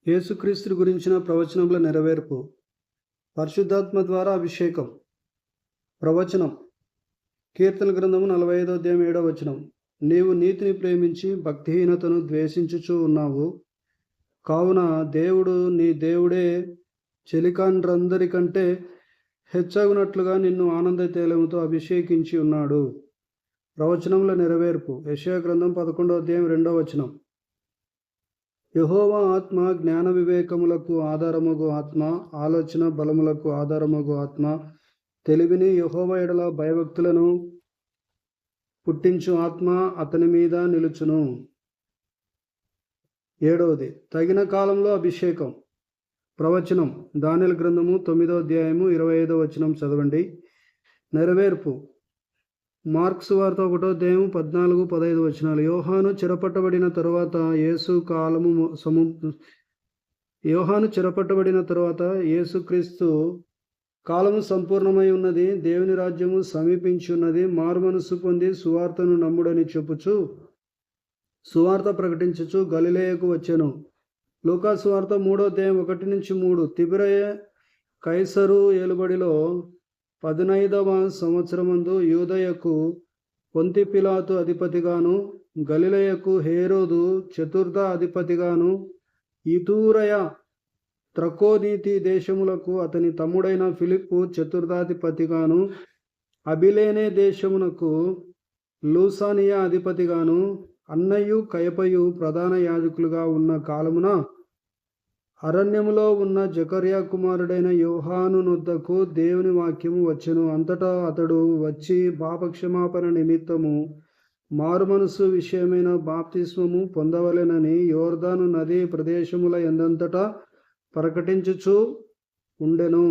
యేసుక్రీస్తు గురించిన ప్రవచనముల నెరవేర్పు. పరిశుద్ధాత్మ ద్వారా అభిషేకం. ప్రవచనం. కీర్తన గ్రంథము 45వ అధ్యాయం 7వ వచనం. నీవు నీతిని ప్రేమించి భక్తిహీనతను ద్వేషించుచూ ఉన్నావు. కావున దేవుడు నీ దేవుడే చెలికాండ్రందరికంటే హెచ్చగునట్లుగా నిన్ను ఆనంద తైలముతో అభిషేకించి ఉన్నాడు. ప్రవచనముల నెరవేర్పు. యెషయా గ్రంథం 11వ అధ్యాయం 2వ వచనం. యెహోవా ఆత్మ జ్ఞాన వివేకములకు ఆధారమగు ఆత్మ, ఆలోచన బలములకు ఆధారమగు ఆత్మ, తెలివిని యెహోవా ఎడల భయభక్తులను పుట్టించు ఆత్మ అతని మీద నిలుచును. 7వది తగిన కాలంలో అభిషేకం. ప్రవచనం. దానియేలు గ్రంథము 9వ అధ్యాయము 25వ వచనం చదవండి. నెరవేర్పు. మార్క్స్ వార్త 1వ అధ్యాయం 14-15 వచనాలు. యోహాను చెరపట్టబడిన తరువాత యేసుక్రీస్తు కాలము సంపూర్ణమై ఉన్నది, దేవుని రాజ్యము సమీపించి ఉన్నది, మారుమనస్సు పొంది సువార్తను నమ్ముడని చెప్పుచు సువార్త ప్రకటించుచు గలిలయకు వచ్చెను. లూకా సువార్త 3వ అధ్యాయం 1-3. తిబెరయ కైసరు ఏలుబడిలో 15వ సంవత్సరమందు యూదయకు పొంతి పిలాతు అధిపతిగాను, గలిలయకు హేరోదు చతుర్థ అధిపతిగాను, ఇతూరయ త్రకోనీతి దేశములకు అతని తమ్ముడైన ఫిలిప్పు చతుర్థాధిపతిగాను, అబిలేనే దేశమునకు లూసానియా అధిపతిగాను, అన్నయు కయపయు ప్రధాన యాజకులుగా ఉన్న కాలమున అరణ్యములో ఉన్న జకర్యా కుమారుడైన యోహాను నొద్దకు దేవుని వాక్యము వచ్చెను. అంతటా అతడు వచ్చి పాపక్షమాపణ నిమిత్తము మారుమనస్సు విషయమైన బాప్తిస్మము పొందవలెనని యోర్దాను నదీ ప్రదేశముల యందంతటా ప్రకటించుచు ఉండెను.